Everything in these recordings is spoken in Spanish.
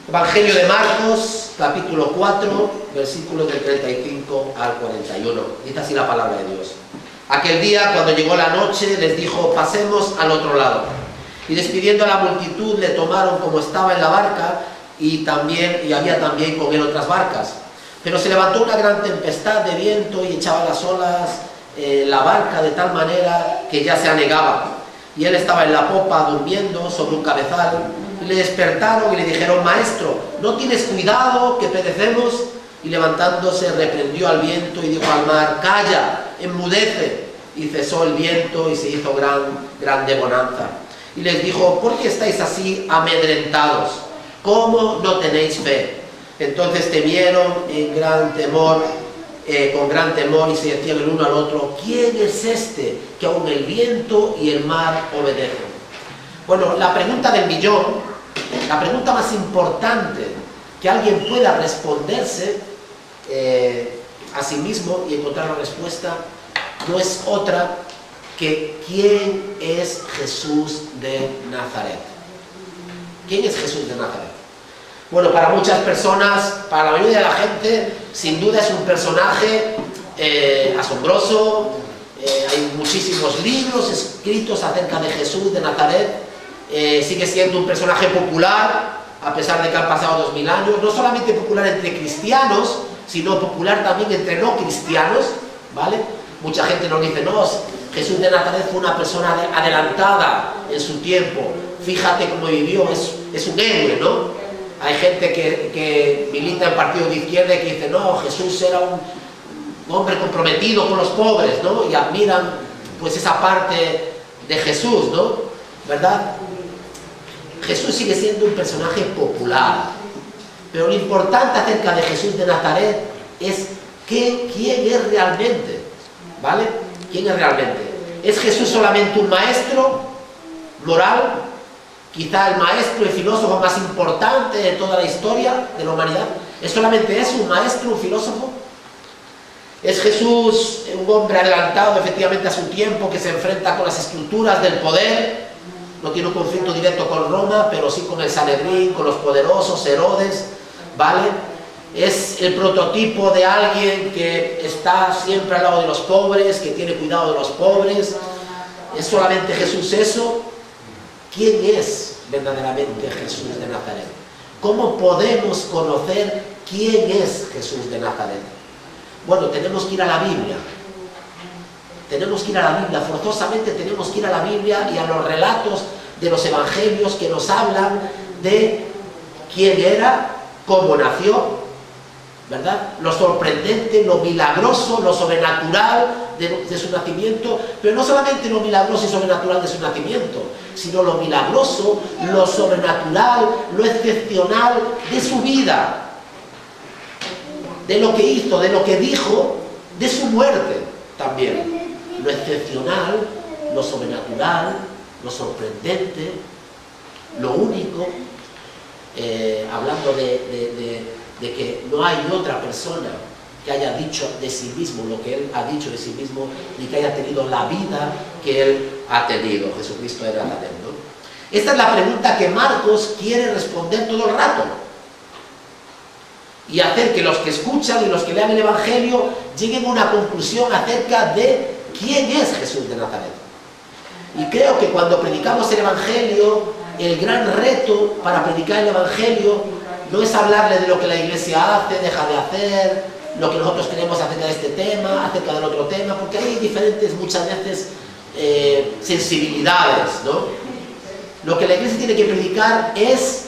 Evangelio de Marcos, capítulo 4, versículos del 35 al 41. Dice así la palabra de Dios. Aquel día, cuando llegó la noche, les dijo: pasemos al otro lado. Y despidiendo a la multitud, le tomaron como estaba en la barca, y había también con él otras barcas. Pero se levantó una gran tempestad de viento y echaba las olas la barca de tal manera que ya se anegaba. Y él estaba en la popa durmiendo sobre un cabezal. Y le despertaron y le dijeron: Maestro, ¿no tienes cuidado que perecemos? Y levantándose reprendió al viento y dijo al mar: Calla, enmudece. Y cesó el viento y se hizo grande bonanza. Y les dijo: ¿por qué estáis así amedrentados? ¿Cómo no tenéis fe? Entonces temieron con gran temor, y se decían el uno al otro: ¿quién es este que aun el viento y el mar obedecen? Bueno, la pregunta del millón, la pregunta más importante que alguien pueda responderse a sí mismo y encontrar la respuesta, no es otra que ¿quién es Jesús de Nazaret? ¿Quién es Jesús de Nazaret? Bueno, para muchas personas, para la mayoría de la gente, sin duda es un personaje asombroso. Hay muchísimos libros escritos acerca de Jesús de Nazaret. Sigue siendo un personaje popular, a pesar de que han pasado 2000 años. No solamente popular entre cristianos, sino popular también entre no cristianos, ¿vale? Mucha gente nos dice: no, Jesús de Nazaret fue una persona adelantada en su tiempo. Fíjate cómo vivió, es un héroe, ¿no? Hay gente que milita en partidos de izquierda y que dice: no, Jesús era un hombre comprometido con los pobres, ¿no? Y admiran pues esa parte de Jesús, ¿no? ¿Verdad? Jesús sigue siendo un personaje popular, pero lo importante acerca de Jesús de Nazaret es quién es realmente, ¿vale? ¿Quién es realmente? ¿Es Jesús solamente un maestro moral? Quizá el maestro y filósofo más importante de toda la historia de la humanidad. ¿Es solamente eso, un maestro, un filósofo? ¿Es Jesús un hombre adelantado efectivamente a su tiempo, que se enfrenta con las estructuras del poder? No tiene un conflicto directo con Roma, pero sí con el Sanedrín, con los poderosos, Herodes, ¿vale? ¿Es el prototipo de alguien que está siempre al lado de los pobres, que tiene cuidado de los pobres? ¿Es solamente Jesús eso? ¿Quién es verdaderamente Jesús de Nazaret? ¿Cómo podemos conocer quién es Jesús de Nazaret? Bueno, tenemos que ir a la Biblia. Tenemos que ir a la Biblia, forzosamente tenemos que ir a la Biblia y a los relatos de los evangelios que nos hablan de quién era, cómo nació, ¿verdad? Lo sorprendente, lo milagroso, lo sobrenatural de su nacimiento, pero no solamente lo milagroso y sobrenatural de su nacimiento, sino lo milagroso, lo sobrenatural, lo excepcional de su vida, de lo que hizo, de lo que dijo, de su muerte también. Lo excepcional, lo sobrenatural, lo sorprendente, lo único, hablando de que no hay otra persona que haya dicho de sí mismo lo que él ha dicho de sí mismo, ni que haya tenido la vida que él ha tenido, Jesucristo de Nazaret, ¿no? Esta es la pregunta que Marcos quiere responder todo el rato, y hacer que los que escuchan y los que lean el Evangelio lleguen a una conclusión acerca de quién es Jesús de Nazaret. Y creo que cuando predicamos el Evangelio, el gran reto para predicar el Evangelio no es hablarle de lo que la Iglesia hace, deja de hacer, lo que nosotros queremos acerca de este tema, acerca del otro tema, porque hay diferentes, muchas veces, sensibilidades, ¿no? Lo que la Iglesia tiene que predicar es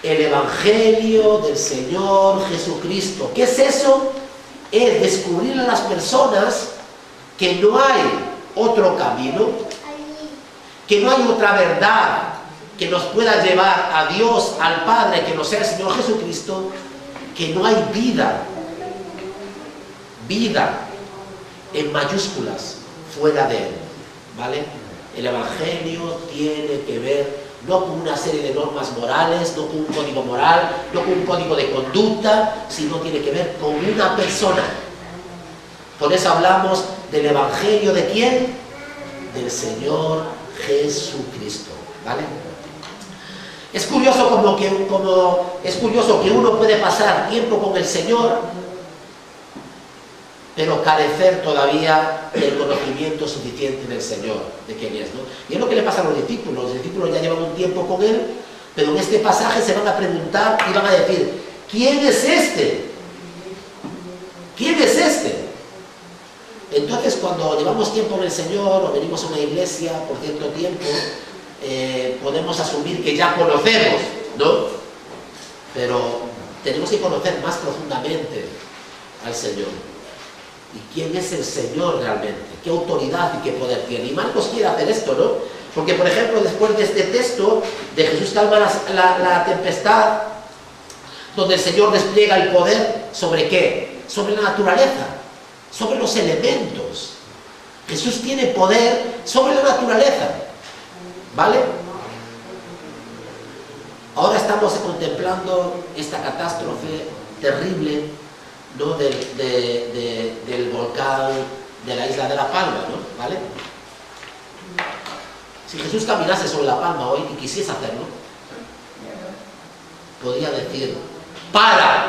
el Evangelio del Señor Jesucristo. ¿Qué es eso? Es descubrir a las personas que no hay otro camino, que no hay otra verdad que nos pueda llevar a Dios, al Padre, que no sea el Señor Jesucristo, que no hay vida en mayúsculas fuera de Él, ¿vale? El Evangelio tiene que ver no con una serie de normas morales, no con un código moral, no con un código de conducta, sino tiene que ver con una persona. Por eso hablamos del Evangelio ¿de quién? Del Señor Jesucristo, ¿vale? Es curioso es curioso que uno puede pasar tiempo con el Señor, pero carecer todavía del conocimiento suficiente del Señor, de quién es, ¿no? Y es lo que le pasa a los discípulos. Los discípulos ya llevan un tiempo con Él, pero en este pasaje se van a preguntar y van a decir, ¿quién es este? ¿Quién es este? Entonces, cuando llevamos tiempo en el Señor o venimos a una iglesia por cierto tiempo, podemos asumir que ya conocemos, ¿no? Pero tenemos que conocer más profundamente al Señor. ¿Y quién es el Señor realmente? ¿Qué autoridad y qué poder tiene? Y Marcos quiere hacer esto, ¿no? Porque, por ejemplo, después de este texto de Jesús calma la tempestad, donde el Señor despliega el poder, ¿sobre qué? Sobre la naturaleza, sobre los elementos. Jesús tiene poder sobre la naturaleza, ¿vale? Ahora estamos contemplando esta catástrofe terrible, ¿no? del volcán de la isla de La Palma, ¿no? ¿Vale? Si Jesús caminase sobre La Palma hoy y quisiese hacerlo, podría decir, ¡para!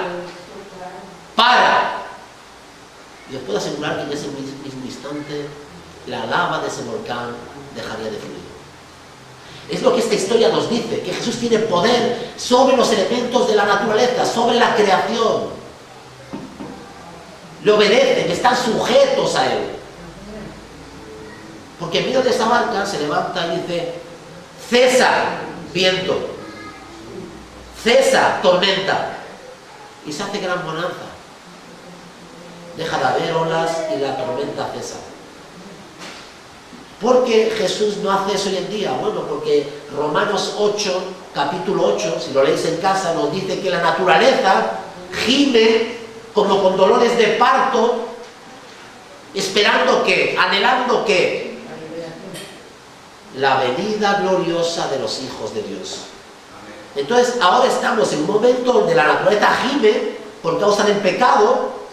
Y les puedo asegurar que en ese mismo instante la lava de ese volcán dejaría de fluir. Es lo que esta historia nos dice, que Jesús tiene poder sobre los elementos de la naturaleza, sobre la creación. Le obedecen, están sujetos a Él. Porque en medio de esa barca se levanta y dice, cesa, viento, cesa, tormenta, y se hace gran bonanza. Deja de haber olas y la tormenta cesa. ¿Por qué Jesús no hace eso hoy en día? Bueno, porque Romanos 8, capítulo 8, si lo leéis en casa, nos dice que la naturaleza gime como con dolores de parto, esperando que, anhelando que la venida gloriosa de los hijos de Dios. Entonces, ahora estamos en un momento donde la naturaleza gime por causa del pecado,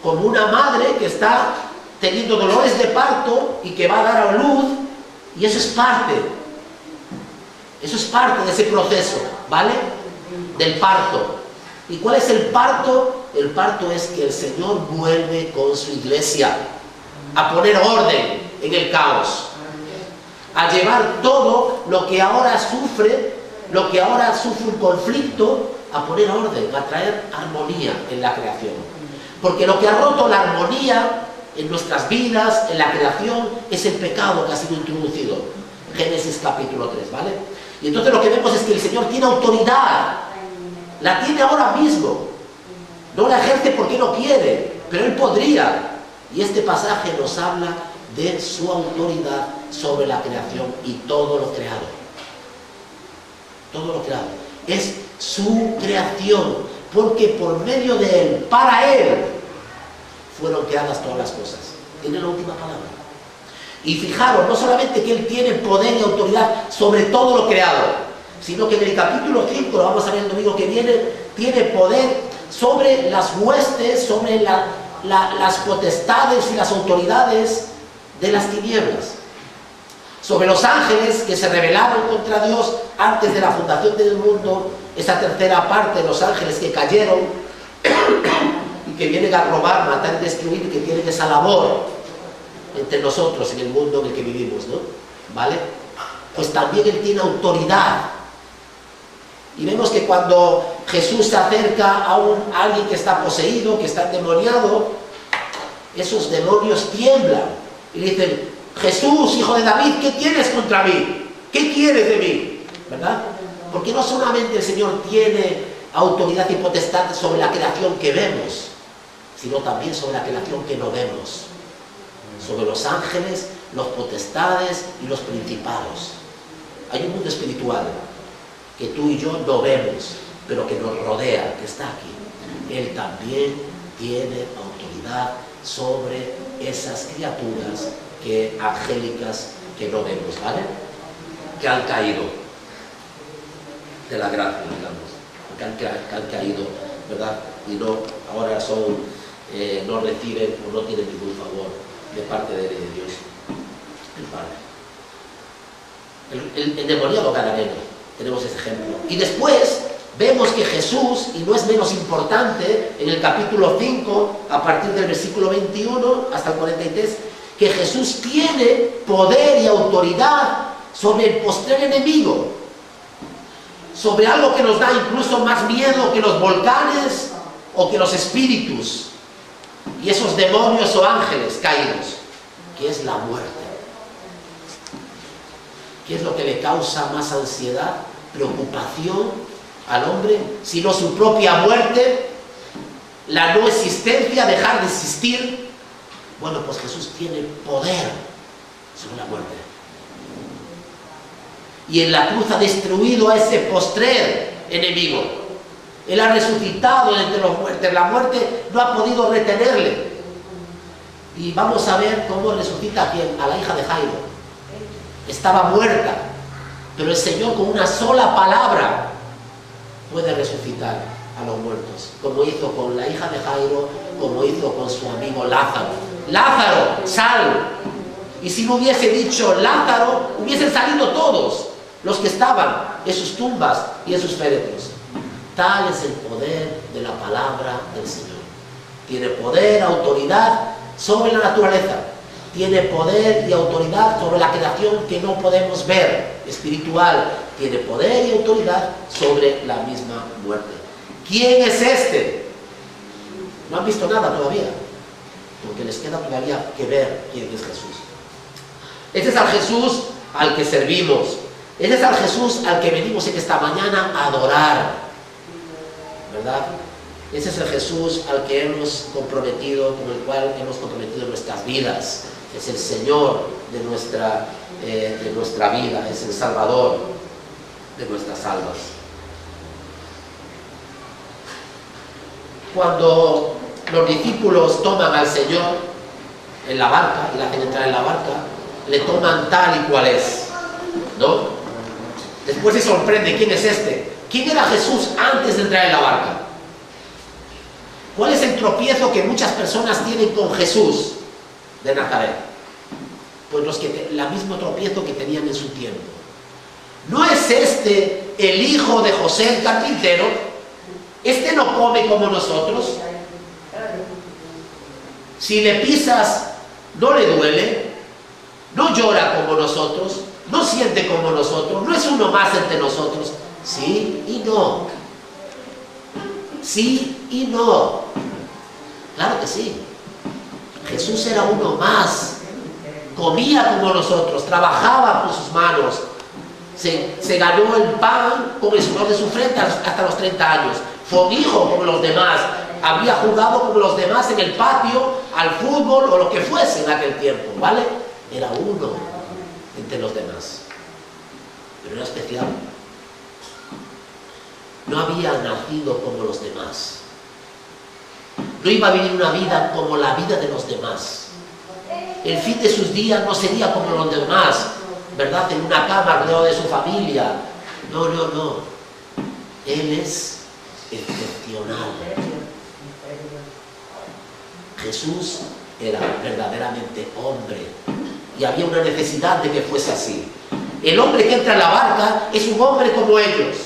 como una madre que está teniendo dolores de parto y que va a dar a luz, y eso es parte de ese proceso, ¿vale? Del parto. ¿Y cuál es el parto? El parto es que el Señor vuelve con su iglesia a poner orden en el caos, a llevar todo lo que ahora sufre un conflicto, a poner orden, a traer armonía en la creación. Porque lo que ha roto la armonía en nuestras vidas, en la creación, es el pecado que ha sido introducido. Génesis capítulo 3, ¿vale? Y entonces lo que vemos es que el Señor tiene autoridad, la tiene ahora mismo. No la ejerce porque no quiere, pero Él podría. Y este pasaje nos habla de su autoridad sobre la creación y todo lo creado. Todo lo creado. Es su creación, porque por medio de Él, para Él, fueron creadas todas las cosas. Tiene la última palabra. Y fijaros, no solamente que Él tiene poder y autoridad sobre todo lo creado, sino que en el capítulo 5, lo vamos a ver el domingo que viene, tiene poder sobre las huestes, sobre las potestades y las autoridades de las tinieblas, sobre los ángeles que se rebelaron contra Dios antes de la fundación del mundo, esa tercera parte de los ángeles que cayeron y que vienen a robar, matar y destruir, y que tienen esa labor entre nosotros en el mundo en el que vivimos, ¿no? ¿Vale? Pues también Él tiene autoridad. Y vemos que cuando Jesús se acerca a alguien que está poseído, que está endemoniado, esos demonios tiemblan y dicen, Jesús, hijo de David, ¿qué tienes contra mí? ¿Qué quieres de mí? ¿Verdad? Porque no solamente el Señor tiene autoridad y potestad sobre la creación que vemos, sino también sobre la creación que no vemos, sobre los ángeles, los potestades y los principados. Hay un mundo espiritual que tú y yo no vemos, pero que nos rodea, que está aquí. Él también tiene autoridad sobre esas criaturas angélicas que no vemos, ¿vale? Que han caído de la gracia, digamos, que han caído, ¿verdad? Y no, ahora no reciben o no tienen ningún favor de parte de Dios, el Padre. El endemoniado gadareno tenemos ese ejemplo. Y después vemos que Jesús, y no es menos importante, en el capítulo 5, a partir del versículo 21 hasta el 43, que Jesús tiene poder y autoridad sobre el postrer enemigo, sobre algo que nos da incluso más miedo que los volcanes o que los espíritus y esos demonios o ángeles caídos, que es la muerte. ¿Qué es lo que le causa más ansiedad, preocupación al hombre? Sino su propia muerte, la no existencia, dejar de existir. Bueno, pues Jesús tiene poder sobre la muerte. Y en la cruz ha destruido a ese postrer enemigo. Él ha resucitado entre los muertos. La muerte no ha podido retenerle. Y vamos a ver cómo resucita a quién, a la hija de Jairo. Estaba muerta, pero el Señor con una sola palabra puede resucitar a los muertos, como hizo con la hija de Jairo, como hizo con su amigo Lázaro. Lázaro, sal. Y si no hubiese dicho Lázaro, hubiesen salido todos los que estaban en sus tumbas y en sus féretros. Tal es el poder de la palabra del Señor. Tiene poder, autoridad sobre la naturaleza. Tiene poder y autoridad sobre la creación que no podemos ver, espiritual. Tiene poder y autoridad sobre la misma muerte. ¿Quién es este? No han visto nada todavía, porque les queda todavía que ver quién es Jesús. Este es al Jesús al que servimos. Este es al Jesús al que venimos en esta mañana a adorar, ¿verdad? Ese es el Jesús al que hemos comprometido, con el cual hemos comprometido nuestras vidas. Es el Señor de nuestra vida, es el Salvador de nuestras almas. Cuando los discípulos toman al Señor en la barca y le hacen entrar en la barca, le toman tal y cual es, ¿no? Después se sorprende, ¿quién es este? ¿Quién era Jesús antes de entrar en la barca? ¿Cuál es el tropiezo que muchas personas tienen con Jesús de Nazaret? Pues la mismo tropiezo que tenían en su tiempo. ¿No es este el hijo de José el carpintero? ¿Este no come como nosotros? Si le pisas, no le duele, no llora como nosotros, no siente como nosotros, no es uno más entre nosotros. Sí y no. Sí y no. Claro que sí. Jesús era uno más. Comía como nosotros, trabajaba con sus manos, se ganó el pan con el sudor de su frente hasta los 30 años. Fue un hijo como los demás, había jugado como los demás en el patio, al fútbol o lo que fuese en aquel tiempo, ¿vale? Era uno entre los demás, pero era especial. No había nacido como los demás, no iba a vivir una vida como la vida de los demás. El fin de sus días no sería como los demás, ¿verdad? En una cama rodeado de su familia. No, no, no. Él es excepcional. Jesús era verdaderamente hombre y había una necesidad de que fuese así. El hombre que entra en la barca es un hombre como ellos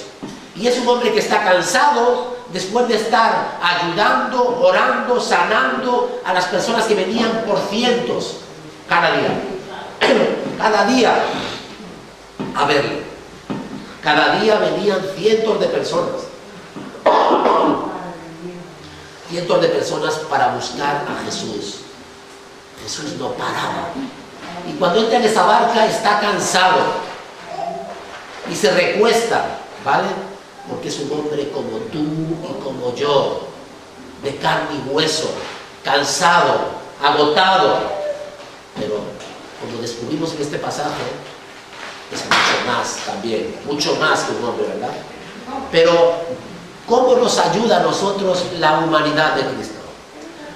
y es un hombre que está cansado después de estar ayudando, orando, sanando a las personas que venían por cientos cada día a verle. Cada día venían cientos de personas para buscar a Jesús. Jesús no paraba, y cuando entra en esa barca está cansado y se recuesta, ¿vale? Porque es un hombre como tú y como yo, de carne y hueso, cansado, agotado. Pero como descubrimos en este pasaje, es mucho más también, mucho más que un hombre, ¿verdad? Pero ¿cómo nos ayuda a nosotros la humanidad de Cristo?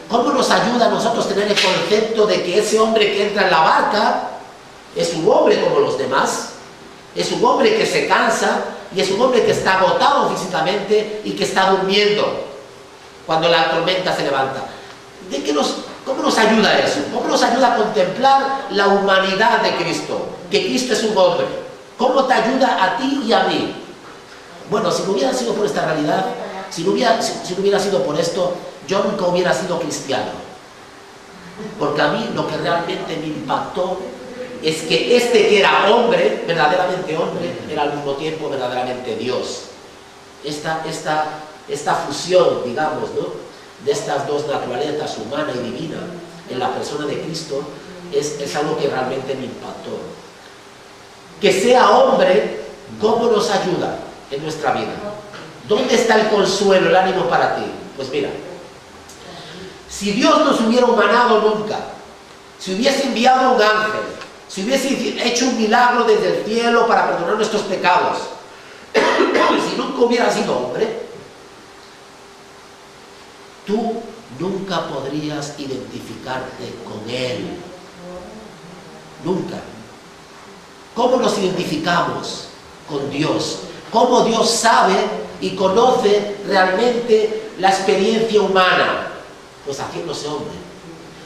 ¿Cómo nos ayuda a nosotros tener el concepto de que ese hombre que entra en la barca es un hombre como los demás? Es un hombre que se cansa y es un hombre que está agotado físicamente y que está durmiendo cuando la tormenta se levanta. ¿Cómo nos ayuda eso? ¿Cómo nos ayuda a contemplar la humanidad de Cristo? Que Cristo es un hombre. ¿Cómo te ayuda a ti y a mí Bueno, si no hubiera sido por esta realidad, si no hubiera sido por esto, yo nunca hubiera sido cristiano. Porque a mí lo que realmente me impactó es que este que era hombre, verdaderamente hombre, era al mismo tiempo verdaderamente Dios. Esta fusión, digamos, ¿no?, de estas dos naturalezas, humana y divina, en la persona de Cristo, es algo que realmente me impactó. Que sea hombre, ¿cómo nos ayuda en nuestra vida? ¿Dónde está el consuelo, el ánimo para ti? Pues mira, si Dios nos hubiera humanado nunca, si hubiese enviado un ángel, si hubiese hecho un milagro desde el cielo para perdonar nuestros pecados, si nunca hubiera sido hombre, tú nunca podrías identificarte con Él. Nunca. ¿Cómo nos identificamos con Dios? ¿Cómo Dios sabe y conoce realmente la experiencia humana? Pues haciéndose hombre.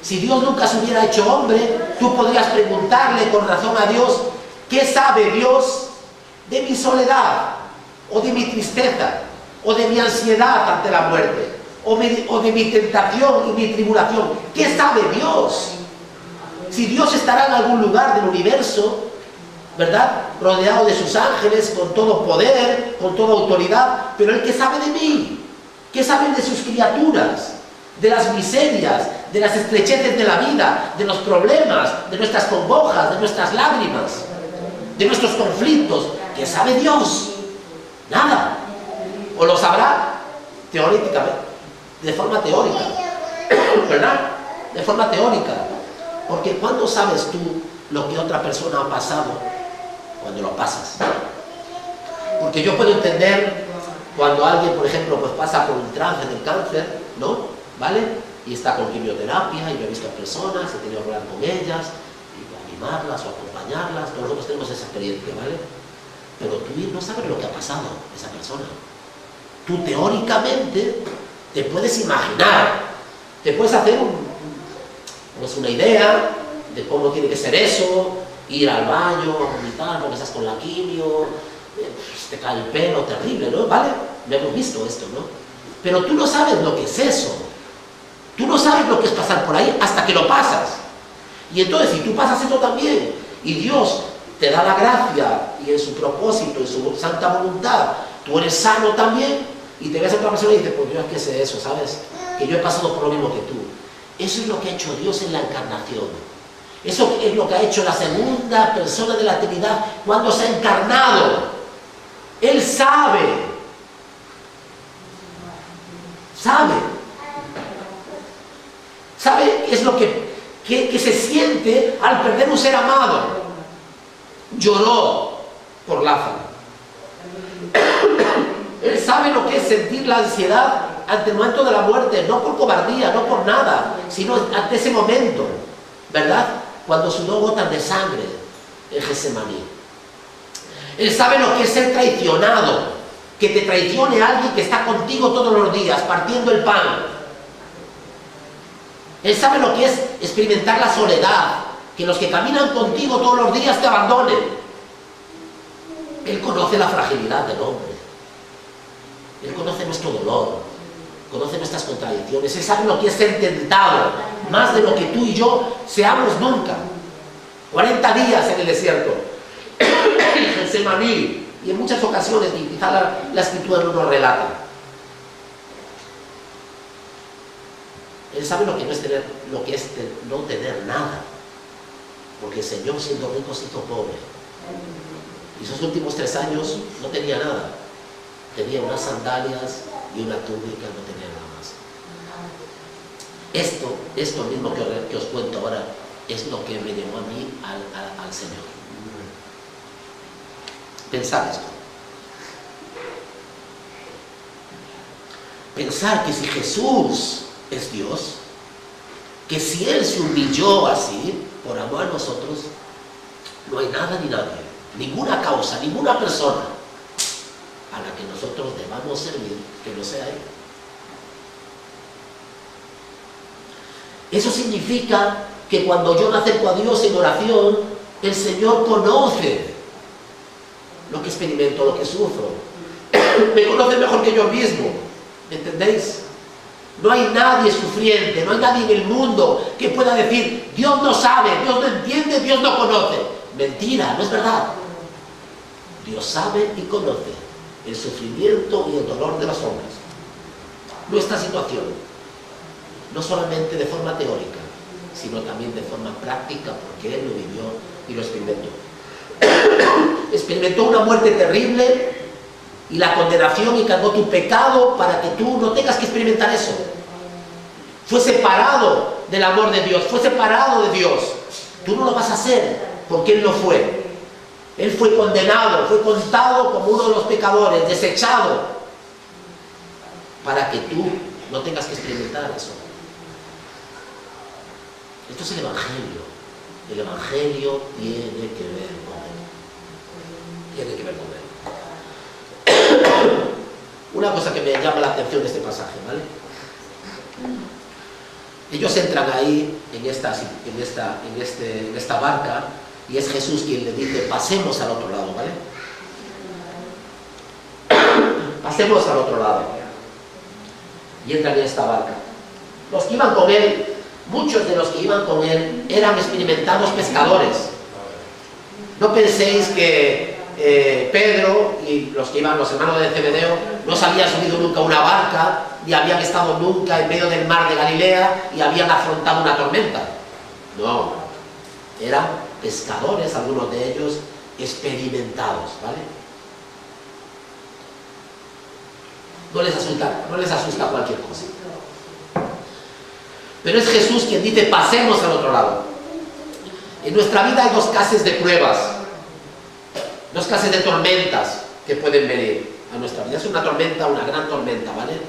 Si Dios nunca se hubiera hecho hombre, tú podrías preguntarle con razón a Dios, ¿qué sabe Dios de mi soledad? O de mi tristeza, o de mi ansiedad ante la muerte, o de mi tentación y mi tribulación. ¿Qué sabe Dios? Si Dios estará en algún lugar del universo, ¿verdad?, rodeado de sus ángeles, con todo poder, con toda autoridad, pero Él, ¿qué sabe de mí? ¿Qué sabe de sus criaturas? De las miserias, de las estrecheces de la vida, de los problemas, de nuestras congojas, de nuestras lágrimas, de nuestros conflictos. ¿Qué sabe Dios? Nada. O lo sabrá teóricamente, de forma teórica, ¿verdad? De forma teórica. Porque ¿cuándo sabes tú lo que otra persona ha pasado? Cuando lo pasas. Porque yo puedo entender cuando alguien, por ejemplo, pues pasa por un trance del cáncer, ¿no?, ¿vale? Y está con quimioterapia, y yo he visto a personas, he tenido que hablar con ellas, y animarlas o acompañarlas. Todos nosotros tenemos esa experiencia, ¿vale? Pero tú no sabes lo que ha pasado esa persona. Tú teóricamente te puedes imaginar, te puedes hacer pues una idea de cómo tiene que ser eso, ir al baño, vomitar porque estás con la quimio, te cae el pelo, terrible, ¿no? ¿Vale? Lo hemos visto esto, ¿no? Pero tú no sabes lo que es eso. Tú no sabes lo que es pasar por ahí hasta que lo pasas. Y entonces, si tú pasas eso también, y Dios te da la gracia, y en su propósito, en su santa voluntad, tú eres sano también, y te ves a otra persona y dices, pues yo es que sé eso, ¿sabes? Que yo he pasado por lo mismo que tú. Eso es lo que ha hecho Dios en la encarnación. Eso es lo que ha hecho la segunda persona de la Trinidad cuando se ha encarnado. Él sabe. Sabe es lo que se siente al perder un ser amado. Lloró por Lázaro. Él sabe lo que es sentir la ansiedad ante el momento de la muerte, no por cobardía, no por nada, sino ante ese momento, ¿verdad? Cuando sudó gotas de sangre en Getsemaní. Él sabe lo que es ser traicionado, que te traicione alguien que está contigo todos los días, partiendo el pan. Él sabe lo que es experimentar la soledad, que los que caminan contigo todos los días te abandonen. Él conoce la fragilidad del hombre. Él conoce nuestro dolor, conoce nuestras contradicciones. Él sabe lo que es ser tentado, más de lo que tú y yo seamos nunca. 40 días en el desierto, en Getsemaní, y en muchas ocasiones, y quizá la Escritura no nos relata. Él sabe lo que no es tener, lo que es no tener nada, porque el Señor, siendo rico, se hizo pobre. Y esos últimos 3 años no tenía nada. Tenía unas sandalias y una túnica, no tenía nada más. Esto mismo que os cuento ahora es lo que me llevó a mí al Señor. Pensar esto. Pensar que si Jesús es Dios, que si Él se humilló así, por amor a nosotros, no hay nada ni nadie, ninguna causa, ninguna persona a la que nosotros debamos servir que no sea Él. Eso significa que cuando yo me acerco a Dios en oración, el Señor conoce lo que experimento, lo que sufro. me conoce mejor que yo mismo, ¿me entendéis? No hay nadie sufriente, no hay nadie en el mundo que pueda decir, Dios no sabe, Dios no entiende, Dios no conoce. Mentira, no es verdad. Dios sabe y conoce el sufrimiento y el dolor de los hombres. Nuestra situación, no solamente de forma teórica, sino también de forma práctica, porque Él lo vivió y lo experimentó. Experimentó una muerte terrible y la condenación y cargó tu pecado para que tú no tengas que experimentar eso. Fue separado del amor de Dios, fue separado de Dios. Tú no lo vas a hacer porque Él lo fue. Él fue condenado, fue contado como uno de los pecadores, desechado, para que tú no tengas que experimentar eso. Esto es el Evangelio. El Evangelio tiene que ver con Él. Tiene que ver con Él. Una cosa que me llama la atención de este pasaje, ¿vale? Ellos entran ahí en esta barca y es Jesús quien le dice, pasemos al otro lado, ¿vale? Pasemos al otro lado. Y entran en esta barca. Los que iban con Él, muchos de los que iban con Él eran experimentados pescadores. No penséis que Pedro y los que iban, los hermanos de Zebedeo, no se habían subido nunca a una barca, ni habían estado nunca en medio del mar de Galilea y habían afrontado una tormenta. No, eran pescadores, algunos de ellos experimentados, ¿vale? No les asusta cualquier cosa. Pero es Jesús quien dice, pasemos al otro lado. En nuestra vida hay dos clases de pruebas, dos clases de tormentas que pueden venir a nuestra vida. Es una tormenta, una gran tormenta, ¿vale?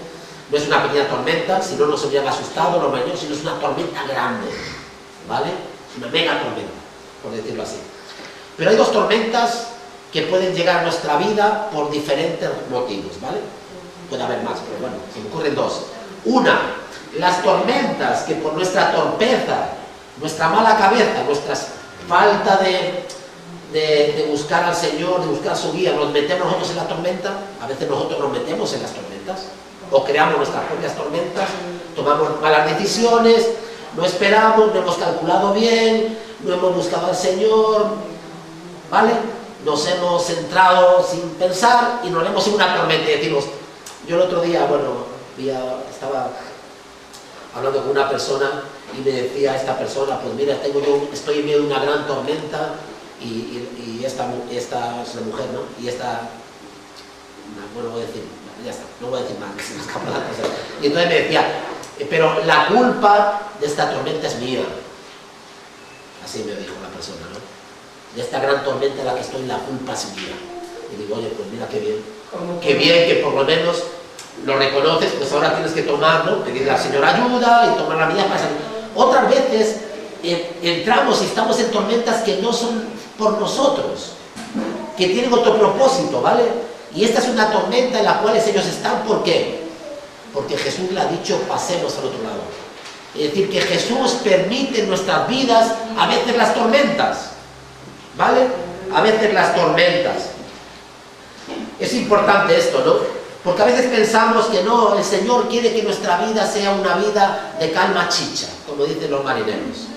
No es una pequeña tormenta, si no nos hubiera asustado, lo mayor, sino es una tormenta grande, ¿vale? Es una mega tormenta, por decirlo así. Pero hay dos tormentas que pueden llegar a nuestra vida por diferentes motivos, ¿vale? Puede haber más, pero bueno, se me ocurren dos. Una, las tormentas que por nuestra torpeza, nuestra mala cabeza, nuestra falta de buscar al Señor, de buscar su guía, nos metemos nosotros en la tormenta. A veces nosotros nos metemos en las tormentas o creamos nuestras propias tormentas, tomamos malas decisiones, no esperamos, no hemos calculado bien, no hemos buscado al Señor, ¿vale? Nos hemos centrado sin pensar y nos vemos en una tormenta y decimos, yo el otro día, estaba hablando con una persona y me decía esta persona, pues mira, estoy en medio de una gran tormenta y esta es una mujer, ¿no? Y bueno, voy a decir, ya está, no voy a decir más, se me escapa la cosa. Y entonces me decía, pero la culpa de esta tormenta es mía. Así me dijo la persona, ¿no? De esta gran tormenta en la que estoy, la culpa es mía. Y digo, oye, pues mira qué bien. Qué bien que por lo menos lo reconoces, pues ahora tienes que tomarlo, pedirle al Señor ayuda y tomar la medida para salir. Otras veces entramos y estamos en tormentas que no son por nosotros, que tienen otro propósito, ¿vale? Y esta es una tormenta en la cual ellos están, ¿por qué? Porque Jesús le ha dicho, pasemos al otro lado. Es decir, que Jesús permite en nuestras vidas a veces las tormentas, ¿vale? A veces las tormentas. Es importante esto, ¿no? Porque a veces pensamos que no, el Señor quiere que nuestra vida sea una vida de calma chicha, como dicen los marineros.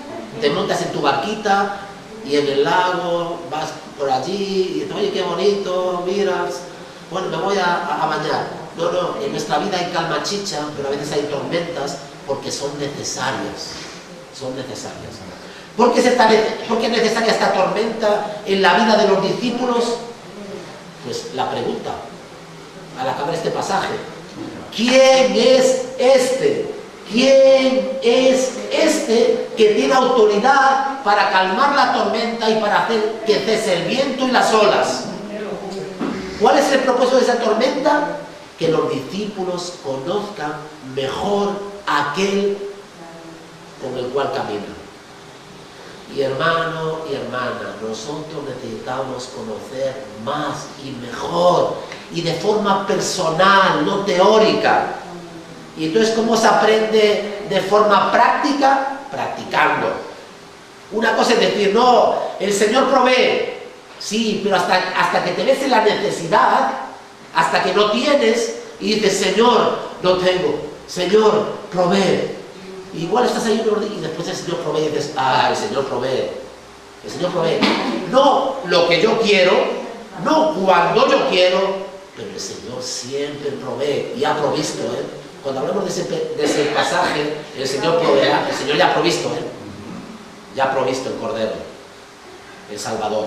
Te montas en tu barquita y en el lago vas por allí y dices, oye, qué bonito, miras, bueno, me voy a bañar. No, en nuestra vida hay calma chicha, pero a veces hay tormentas porque son necesarias. Son necesarias. ¿Por qué es necesaria esta tormenta en la vida de los discípulos? Pues la pregunta, al acabar este pasaje, ¿quién es este? ¿Quién es este que tiene autoridad para calmar la tormenta y para hacer que cese el viento y las olas? ¿Cuál es el propósito de esa tormenta? Que los discípulos conozcan mejor a aquel con el cual caminan. Y hermano y hermana, nosotros necesitamos conocer más y mejor y de forma personal, no teórica. Y entonces, ¿cómo se aprende de forma práctica? Practicando. Una cosa es decir, no, el Señor provee. Sí, pero hasta que te ves en la necesidad, hasta que no tienes y dices, Señor, no tengo, Señor, provee. Igual estás ahí y después el Señor provee y dices, el Señor provee. El Señor provee. No lo que yo quiero, no cuando yo quiero, pero el Señor siempre provee y ha provisto. Cuando hablamos de ese pasaje, el Señor proveerá, el Señor ya ha provisto. Ya ha provisto el Cordero, el Salvador.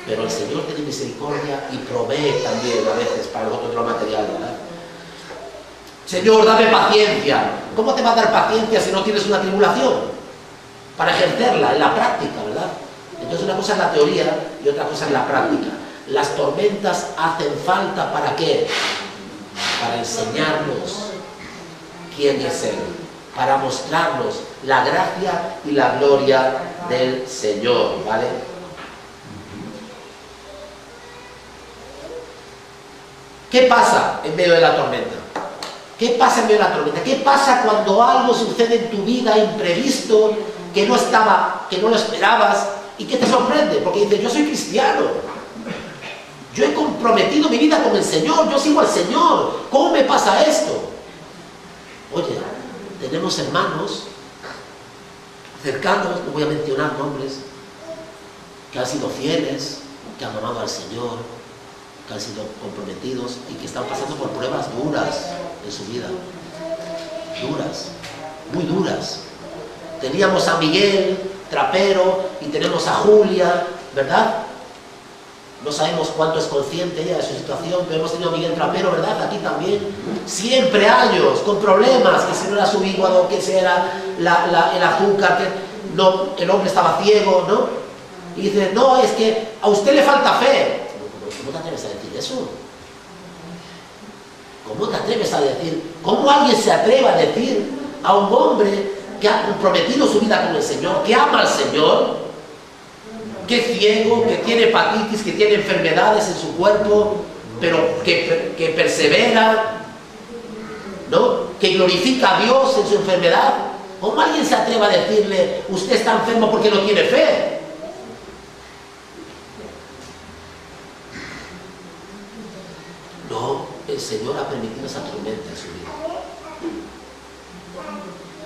Pero el Señor tiene misericordia y provee también a veces para nosotros lo material, ¿verdad? Señor, dame paciencia. ¿Cómo te va a dar paciencia si no tienes una tribulación? Para ejercerla en la práctica, ¿verdad? Entonces una cosa es la teoría y otra cosa es la práctica. Las tormentas hacen falta ¿para qué? Para enseñarnos quién es Él, para mostrarnos la gracia y la gloria del Señor, ¿vale? ¿Qué pasa en medio de la tormenta? ¿Qué pasa en medio de la tormenta? ¿Qué pasa cuando algo sucede en tu vida imprevisto, que no estaba, que no lo esperabas y que te sorprende? Porque dices, yo soy cristiano, yo he comprometido mi vida con el Señor, yo sigo al Señor, ¿cómo me pasa esto? Oye, tenemos hermanos cercanos, no voy a mencionar nombres, que han sido fieles, que han amado al Señor, que han sido comprometidos y que están pasando por pruebas duras en su vida. Duras, muy duras. Teníamos a Miguel, trapero, y tenemos a Julia, ¿verdad? No sabemos cuánto es consciente ella de su situación, pero hemos tenido a Miguel trapero, ¿verdad? Aquí también. Siempre años, con problemas, que si no era su hígado, que si era el azúcar, que no, el hombre estaba ciego, ¿no? Y dice, no, es que a usted le falta fe. ¿Cómo te atreves a decir eso? ¿Cómo te atreves a decir? ¿Cómo alguien se atreve a decir a un hombre que ha comprometido su vida con el Señor, que ama al Señor, que es ciego, que tiene hepatitis, que tiene enfermedades en su cuerpo, pero que persevera, ¿no? Que glorifica a Dios en su enfermedad? ¿Cómo alguien se atreve a decirle, usted está enfermo porque no tiene fe? No, el Señor ha permitido esa tormenta en su vida.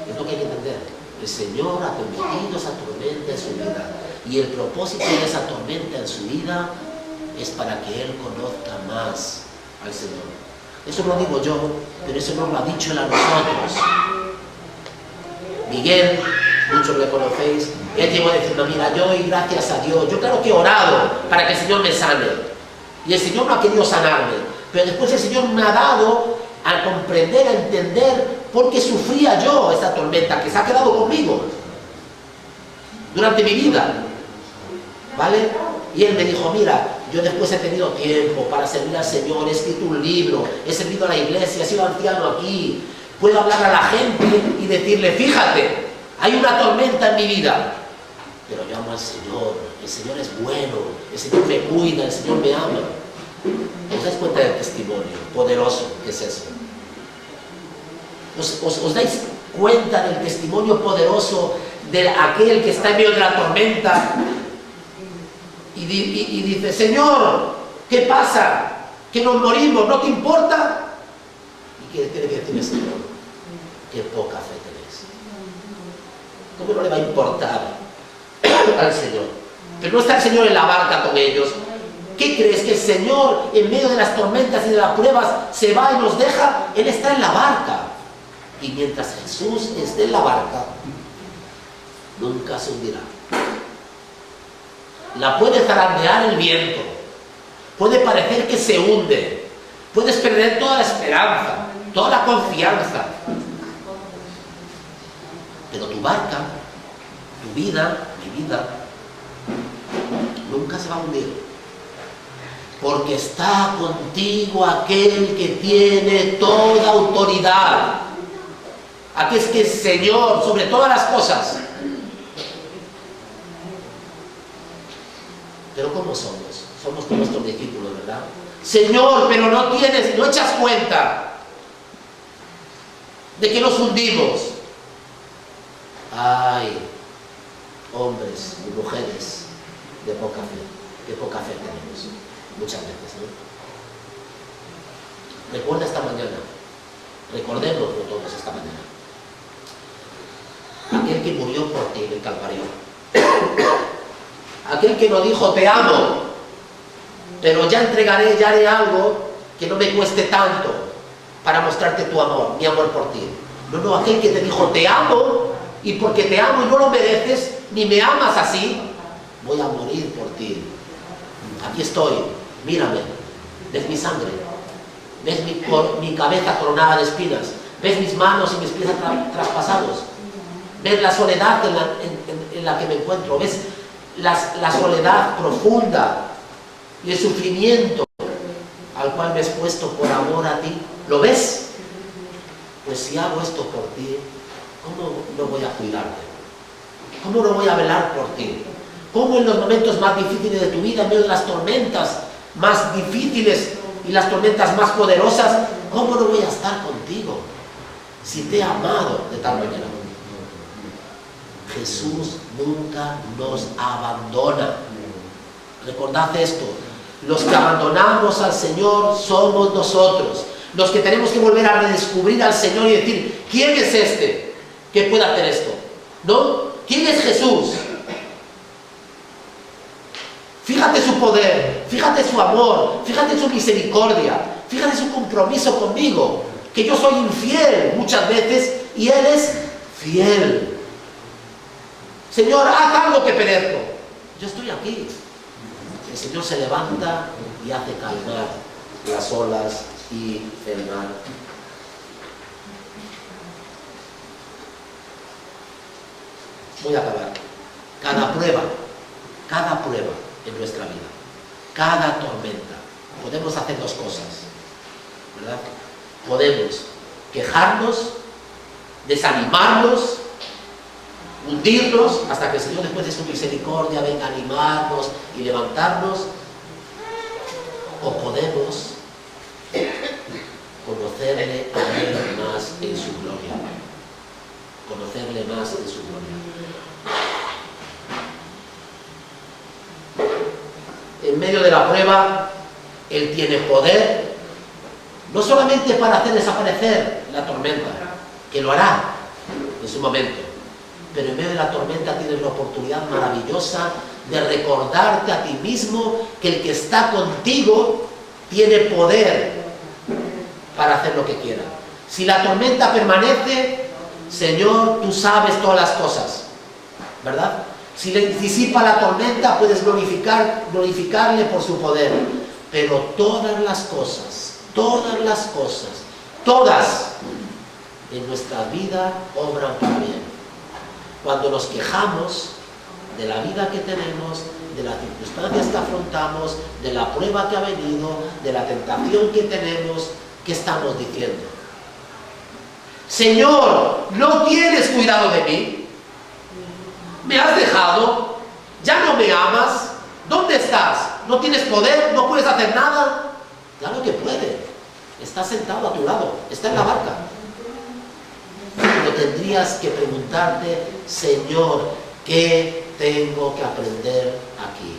Es lo que hay que entender. El Señor ha permitido esa tormenta en su vida. Y el propósito de esa tormenta en su vida es para que Él conozca más al Señor. Eso no lo digo yo, pero eso nos lo ha dicho Él a nosotros. Miguel, muchos le conocéis, él llegó a decirme, mira, yo doy gracias a Dios. Yo claro que he orado para que el Señor me sane. Y el Señor no ha querido sanarme. Pero después el Señor me ha dado a comprender, a entender por qué sufría yo esta tormenta que se ha quedado conmigo durante mi vida, ¿vale? Y él me dijo, mira, yo después he tenido tiempo para servir al Señor, he escrito un libro, he servido a la iglesia, he sido anciano aquí, puedo hablar a la gente y decirle, fíjate, hay una tormenta en mi vida, pero yo amo al Señor, el Señor es bueno, el Señor me cuida, el Señor me ama. ¿Os dais cuenta del testimonio poderoso que es eso? ¿Os dais cuenta del testimonio poderoso de aquel que está en medio de la tormenta y dice, Señor, ¿qué pasa? Que nos morimos, ¿no te importa? ¿Y qué tiene que decirle, Señor? Qué poca fe tenéis. ¿Cómo no le va a importar al Señor? Pero no está el Señor en la barca con ellos. ¿Qué crees? ¿Que el Señor en medio de las tormentas y de las pruebas se va y nos deja? Él está en la barca. Y mientras Jesús esté en la barca, nunca se hundirá. La puede zarandear el viento, puede parecer que se hunde, puedes perder toda la esperanza, toda la confianza, pero tu barca, tu vida, mi vida, nunca se va a hundir. Porque está contigo aquel que tiene toda autoridad. Aquel que es Señor sobre todas las cosas. Pero ¿cómo somos? Somos como nuestros discípulos, ¿verdad? Señor, pero no echas cuenta de que nos hundimos. Ay, hombres y mujeres de poca fe tenemos. Muchas veces, ¿no? Recuerda esta mañana, recordémoslo todos esta mañana. Aquel que murió por ti en el Calvario. Aquel que no dijo te amo, pero ya entregaré, ya haré algo que no me cueste tanto para mostrarte tu amor, mi amor por ti. No, aquel que te dijo te amo, y porque te amo y no lo mereces, ni me amas así, voy a morir por ti. Aquí estoy, mírame, ves mi sangre, ves mi cabeza coronada de espinas, ves mis manos y mis pies traspasados, ves la soledad en la que me encuentro, ves la soledad profunda y el sufrimiento al cual me he expuesto por amor a ti. ¿Lo ves? Pues si hago esto por ti, ¿cómo no voy a cuidarte? ¿Cómo no voy a velar por ti? ¿Cómo en los momentos más difíciles de tu vida, en medio de las tormentas más difíciles y las tormentas más poderosas, cómo no voy a estar contigo si te he amado de tal manera? Jesús nunca nos abandona. Recordad esto, los que abandonamos al Señor somos nosotros, los que tenemos que volver a redescubrir al Señor y decir, ¿quién es este que puede hacer esto? ¿No? ¿Quién es Jesús? Fíjate su poder, fíjate su amor, fíjate su misericordia, fíjate su compromiso conmigo, que yo soy infiel muchas veces y Él es fiel. Señor, haz algo que perezco. Yo estoy aquí. El Señor se levanta y hace calmar las olas y el mar. Voy a acabar. Cada prueba en nuestra vida, cada tormenta, podemos hacer dos cosas, ¿verdad? Podemos quejarnos, desanimarnos, hundirnos hasta que el Señor, después de su misericordia, venga a animarnos y levantarnos, o podemos conocerle a Él más en su gloria, conocerle más en su gloria. En medio de la prueba, Él tiene poder, no solamente para hacer desaparecer la tormenta, que lo hará en su momento, pero en medio de la tormenta tienes la oportunidad maravillosa de recordarte a ti mismo que el que está contigo tiene poder para hacer lo que quiera. Si la tormenta permanece, Señor, tú sabes todas las cosas, ¿verdad? Si le disipa la tormenta, puedes glorificarle por su poder. Pero todas las cosas en nuestra vida obran para bien. Cuando nos quejamos de la vida que tenemos, de las circunstancias que afrontamos, de la prueba que ha venido, de la tentación que tenemos, ¿qué estamos diciendo? Señor, ¿no tienes cuidado de mí? ¿Me has dejado? ¿Ya no me amas? ¿Dónde estás? ¿No tienes poder? ¿No puedes hacer nada? Claro que puede. Está sentado a tu lado, está en la barca. Pero tendrías que preguntarte, Señor, ¿qué tengo que aprender aquí?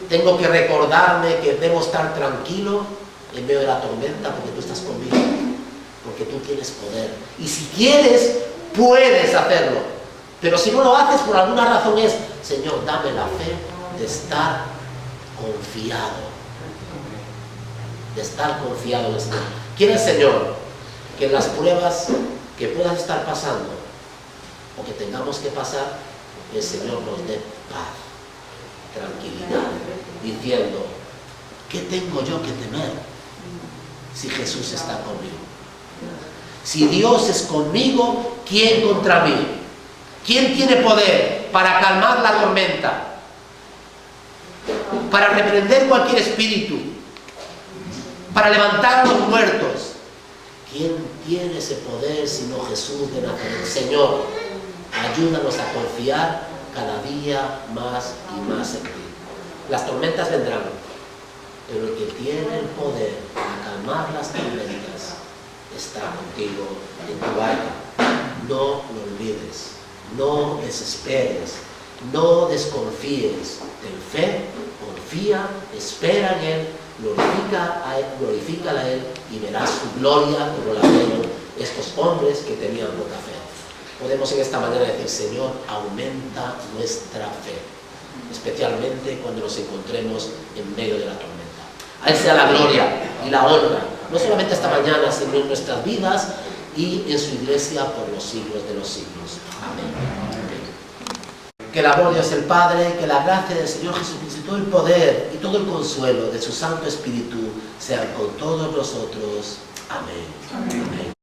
Tengo que recordarme que debo estar tranquilo en medio de la tormenta porque tú estás conmigo, porque tú tienes poder. Y si quieres, puedes hacerlo. Pero si no lo haces, por alguna razón es, Señor, dame la fe de estar confiado. De estar confiado en el Señor. ¿Quiere el Señor que en las pruebas que puedas estar pasando o que tengamos que pasar, el Señor nos dé paz, tranquilidad, diciendo, ¿qué tengo yo que temer si Jesús está conmigo? Si Dios es conmigo, ¿quién contra mí? ¿Quién tiene poder para calmar la tormenta? Para reprender cualquier espíritu, para levantar a los muertos. ¿Quién tiene ese poder sino Jesús de Nazaret? Señor, ayúdanos a confiar cada día más y más en ti. Las tormentas vendrán, pero el que tiene el poder para calmar las tormentas está contigo en tu barca. No lo olvides, no desesperes, no desconfíes. Ten fe, confía, espera en Él glorifícala a Él y verás su gloria como la vieron estos hombres que tenían poca fe. Podemos en esta manera decir, Señor, aumenta nuestra fe, especialmente cuando nos encontremos en medio de la tormenta. A Él sea la gloria y la honra, no solamente esta mañana, sino en nuestras vidas y en su iglesia por los siglos de los siglos. Amén. Que el amor de Dios el Padre, que la gracia del Señor Jesucristo y todo el poder y todo el consuelo de su Santo Espíritu sean con todos nosotros. Amén. Amén. Amén.